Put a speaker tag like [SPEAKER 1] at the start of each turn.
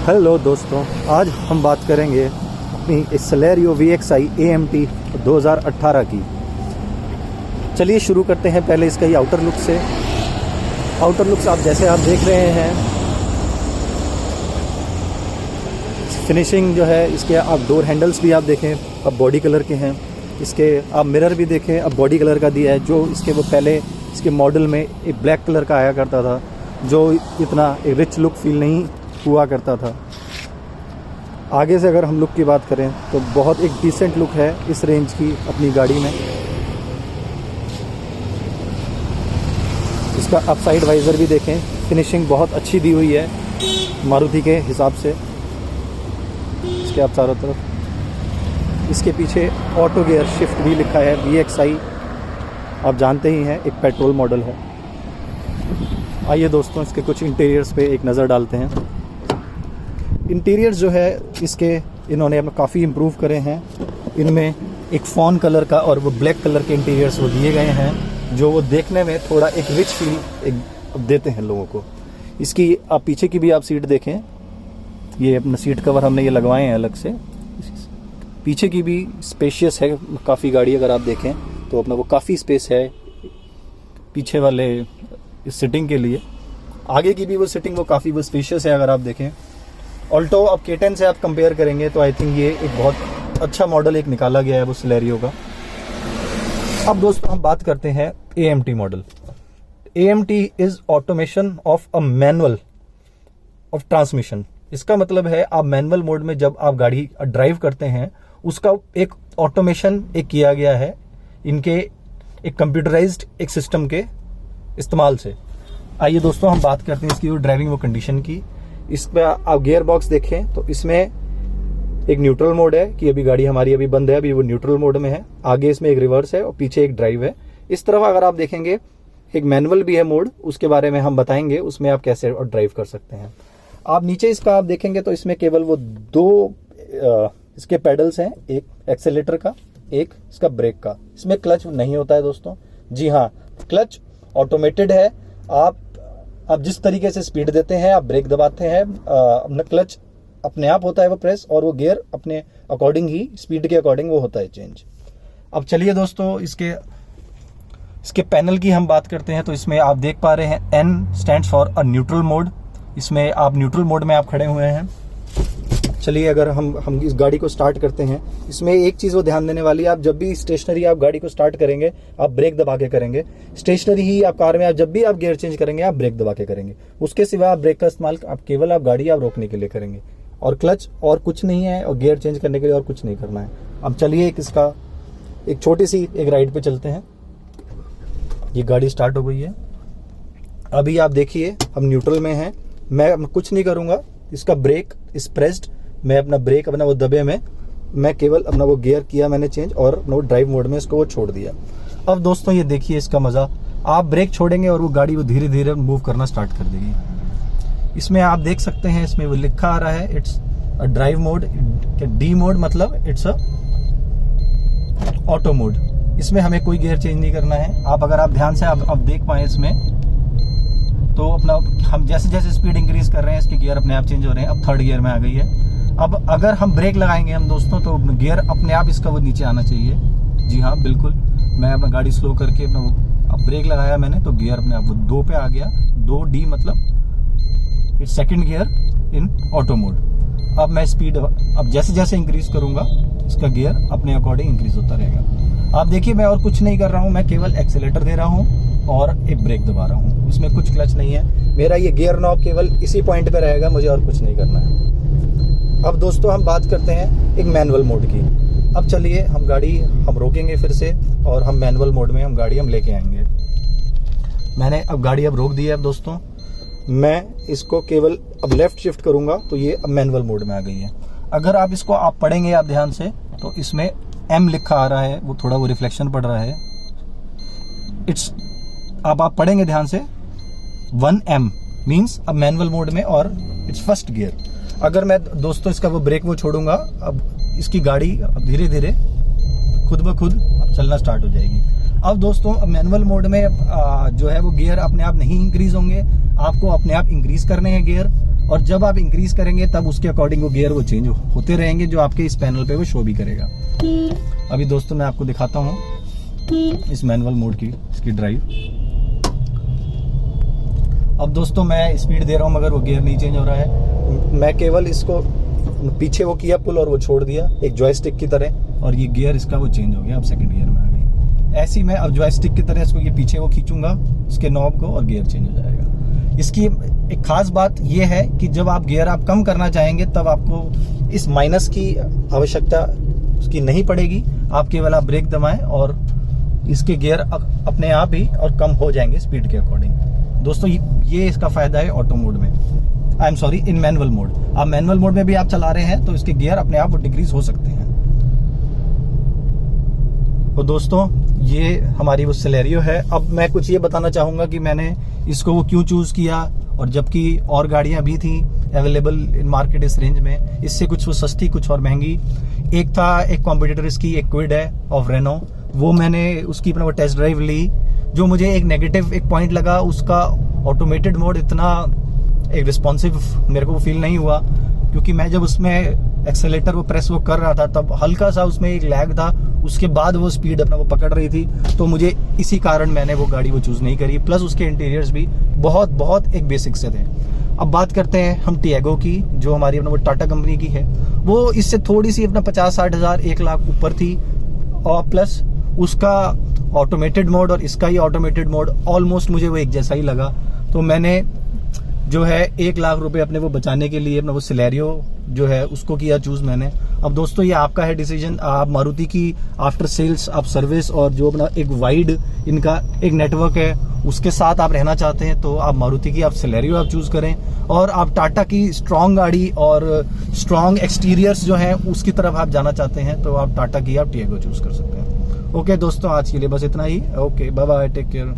[SPEAKER 1] Hello दोस्तों, आज हम बात करेंगे अपनी सेलेरियो VXI AMT 2018 की। चलिए शुरू करते हैं पहले इसका ही आउटर लुक से। आउटर लुक्स आप देख रहे हैं, फिनिशिंग जो है इसके, आप डोर हैंडल्स भी आप देखें अब बॉडी कलर के हैं। इसके आप मिरर भी देखें, अब बॉडी कलर का दिया है। जो इसके वो पहले इसके मॉडल में एक ब्लैक कलर का आया करता था, जो इतना एक रिच लुक फील नहीं हुआ करता था। आगे से अगर हम लुक की बात करें तो बहुत एक डिसेंट लुक है इस रेंज की अपनी गाड़ी में। इसका अपसाइड वाइज़र भी देखें, फिनिशिंग बहुत अच्छी दी हुई है मारुति के हिसाब से। इसके आप चारों तरफ, इसके पीछे ऑटो गियर शिफ्ट भी लिखा है। VXI आप जानते ही हैं, एक पेट्रोल मॉडल है। आइए दोस्तों, इसके कुछ इंटीरियर्स पे एक नज़र डालते हैं। इंटीरियर्स जो है इसके, इन्होंने काफ़ी इम्प्रूव करे हैं। इनमें एक फॉन कलर का और वो ब्लैक कलर के इंटीरियर्स वो दिए गए हैं, जो वो देखने में थोड़ा एक रिच फील एक देते हैं लोगों को। इसकी आप पीछे की भी आप सीट देखें, ये अपना सीट कवर हमने ये लगवाए हैं अलग से। पीछे की भी स्पेशियस है काफ़ी गाड़ी, अगर आप देखें तो अपना वो काफ़ी स्पेस है पीछे वाले इस सिटिंग के लिए। आगे की भी वो सिटिंग वो काफ़ी वो स्पेशियस है अगर आप देखें। ऑल्टो अब K10 से आप कंपेयर करेंगे तो आई थिंक ये एक बहुत अच्छा मॉडल एक निकाला गया है वो सेलेरियो का। अब दोस्तों हम बात करते हैं AMT model. AMT is automation of a manual of transmission. इसका मतलब है आप मैनुअल मोड में जब आप गाड़ी ड्राइव करते हैं, उसका एक ऑटोमेशन एक किया गया है इनके एक कंप्यूटराइज्ड एक सिस्टम के इस्तेमाल से। आइए दोस्तों हम बात करते हैं इसकी वो ड्राइविंग वो कंडीशन की। इसमें आप गियर बॉक्स देखें तो इसमें एक न्यूट्रल मोड है कि अभी गाड़ी हमारी अभी बंद है, अभी वो न्यूट्रल मोड में है। आगे इसमें एक रिवर्स है और पीछे एक ड्राइव है। इस तरफ अगर आप देखेंगे एक मैनुअल भी है मोड, उसके बारे में हम बताएंगे उसमें आप कैसे और ड्राइव कर सकते हैं। आप नीचे इसका आप देखेंगे तो इसमें केवल वो दो इसके पेडल्स हैं, एक एक्सेलेटर का, एक इसका ब्रेक का। इसमें क्लच नहीं होता है दोस्तों। जी हाँ, क्लच ऑटोमेटेड है। आप जिस तरीके से स्पीड देते हैं, आप ब्रेक दबाते हैं, अपना क्लच अपने आप होता है वो प्रेस, और वो गियर अपने अकॉर्डिंग ही स्पीड के अकॉर्डिंग वो होता है चेंज। अब चलिए दोस्तों इसके पैनल की हम बात करते हैं तो इसमें आप देख पा रहे हैं N stands for a neutral mode. इसमें आप न्यूट्रल मोड में आप खड़े हुए हैं। चलिए अगर हम इस गाड़ी को स्टार्ट करते हैं, इसमें एक चीज़ वो ध्यान देने वाली है, आप जब भी स्टेशनरी आप गाड़ी को स्टार्ट करेंगे आप ब्रेक दबा के करेंगे। स्टेशनरी ही आप कार में, आप जब भी आप गियर चेंज करेंगे आप ब्रेक दबा के करेंगे। उसके सिवा आप ब्रेक का इस्तेमाल आप केवल आप गाड़ी आप रोकने के लिए करेंगे, और क्लच और कुछ नहीं है, और गियर चेंज करने के लिए और कुछ नहीं करना है। अब चलिए एक छोटी सी एक राइड पे चलते हैं। ये गाड़ी स्टार्ट हो गई है। अभी आप देखिए हम न्यूट्रल में हैं, मैं कुछ नहीं करूँगा। इसका ब्रेक इस प्रेस्ड, मैं अपना ब्रेक अपना वो दबे में, मैं केवल अपना वो गियर किया मैंने चेंज, और अपना वो ड्राइव मोड में इसको वो छोड़ दिया। अब दोस्तों ये देखिए इसका मज़ा, आप ब्रेक छोड़ेंगे और वो गाड़ी वो धीरे धीरे मूव करना स्टार्ट कर देगी। इसमें आप देख सकते हैं, इसमें वो लिखा आ रहा है it's a drive mode. D mode मतलब इट्स अ ऑटो मोड। इसमें हमें कोई गियर चेंज नहीं करना है। अगर आप ध्यान से आप देख पाए इसमें तो अपना हम जैसे जैसे स्पीड इंक्रीज कर रहे हैं इसके गियर अपने आप चेंज हो रहे हैं। अब थर्ड गियर में आ गई है। अब अगर हम ब्रेक लगाएंगे हम दोस्तों तो गियर अपने आप इसका वो नीचे आना चाहिए। जी हाँ बिल्कुल, मैं अपना गाड़ी स्लो करके अपना अब ब्रेक लगाया मैंने तो गियर अपने आप वो 2 पे आ गया। 2D मतलब it's second gear in auto mode. अब मैं स्पीड अब जैसे जैसे इंक्रीज करूंगा इसका गियर अपने अकॉर्डिंग इंक्रीज होता रहेगा। आप देखिए मैं और कुछ नहीं कर रहा हूँ, मैं केवल एक्सेलेटर दे रहा हूँ और एक ब्रेक दबा रहा हूँ। इसमें कुछ क्लच नहीं है। मेरा ये गियर नॉब केवल इसी पॉइंट पे रहेगा, मुझे और कुछ नहीं करना है। अब दोस्तों हम बात करते हैं एक मैनुअल मोड की। अब चलिए हम रोकेंगे फिर से, और हम मैनुअल मोड में हम गाड़ी लेके आएंगे। मैंने अब गाड़ी रोक दी है। अब दोस्तों मैं इसको केवल अब लेफ्ट शिफ्ट करूंगा तो ये अब मैनुअल मोड में आ गई है। अगर आप इसको आप पढ़ेंगे आप ध्यान से तो इसमें M लिखा आ रहा है, वो थोड़ा वो रिफ्लेक्शन पड़ रहा है। अब आप पढ़ेंगे ध्यान से 1M मीन्स अब मैनुअल मोड में, और इट्स फर्स्ट गियर। अगर मैं दोस्तों इसका वो ब्रेक वो छोड़ूंगा, अब इसकी गाड़ी अब धीरे धीरे खुद ब खुद अब चलना स्टार्ट हो जाएगी। अब दोस्तों अब मैनुअल मोड में जो है वो गियर अपने आप नहीं इंक्रीज होंगे, आपको अपने आप इंक्रीज करने हैं गियर। और जब आप इंक्रीज करेंगे तब उसके अकॉर्डिंग वो गियर वो चेंज होते रहेंगे, जो आपके इस पैनल पे वो शो भी करेगा। अभी दोस्तों मैं आपको दिखाता हूँ इस मैनुअल मोड की इसकी ड्राइव। अब दोस्तों मैं स्पीड दे रहा हूँ मगर वो गियर नहीं चेंज हो रहा है। मैं केवल इसको पीछे वो किया पुल और वो छोड़ दिया एक जॉयस्टिक की तरह, और ये गियर इसका वो चेंज हो गया, अब सेकंड गियर में आ गई। ऐसे ही मैं अब जॉयस्टिक की तरह इसको ये पीछे वो खींचूंगा इसके नॉब को और गियर चेंज हो जाएगा। इसकी एक खास बात ये है कि जब आप गियर आप कम करना चाहेंगे तब आपको इस माइनस की आवश्यकता उसकी नहीं पड़ेगी। आप केवल आप ब्रेक दबाएं और इसके गियर अपने आप ही और कम हो जाएंगे स्पीड के अकॉर्डिंग। दोस्तों ये इसका फायदा है ऑटो मोड में, I am sorry in manual mode. आप मैनुअल मोड में भी आप चला रहे हैं तो इसके गियर अपने आप डिक्रीज हो सकते हैं। तो दोस्तों ये हमारी वो सिलेरियो है। अब मैं कुछ ये बताना चाहूंगा कि मैंने इसको वो क्यों चूज किया, और जबकि और गाड़ियां भी थी अवेलेबल इन मार्केट इस रेंज में, इससे कुछ वो सस्ती कुछ और महंगी। एक था एक कॉम्पिटिटर इसकी एक क्विड है ऑफ रेनो, वो मैंने उसकी अपना वो टेस्ट ड्राइव ली। जो मुझे एक नेगेटिव एक पॉइंट लगा उसका ऑटोमेटेड मोड इतना एक रिस्पॉन्सिव मेरे को फील नहीं हुआ, क्योंकि मैं जब उसमें एक्सेलेटर वो प्रेस वो कर रहा था तब हल्का सा उसमें एक लैग था, उसके बाद वो स्पीड अपना वो पकड़ रही थी। तो मुझे इसी कारण मैंने वो गाड़ी वो चूज नहीं करी। प्लस उसके इंटीरियर्स भी बहुत एक बेसिक से थे। अब बात करते हैं हम टियागो की, जो हमारी अपना वो टाटा कंपनी की है। वो इससे थोड़ी सी अपना 50-60 हज़ार 1 लाख ऊपर थी, और प्लस उसका ऑटोमेटेड मोड और इसका ही ऑटोमेटेड मोड ऑलमोस्ट मुझे वो एक जैसा ही लगा। तो मैंने जो है 1 लाख रुपए अपने वो बचाने के लिए अपना वो सिलेरियो जो है उसको किया चूज मैंने। अब दोस्तों ये आपका है डिसीजन। आप मारुति की आफ्टर सेल्स आप सर्विस और जो अपना एक वाइड इनका एक नेटवर्क है उसके साथ आप रहना चाहते हैं तो आप मारुति की आप सिलेरियो आप चूज करें, और आप टाटा की स्ट्रॉन्ग गाड़ी और स्ट्रॉन्ग एक्सटीरियर्स जो है उसकी तरफ आप जाना चाहते हैं तो आप टाटा की आप टियागो चूज कर सकते हैं। ओके दोस्तों आज के लिए बस इतना ही। Okay bye bye, take care.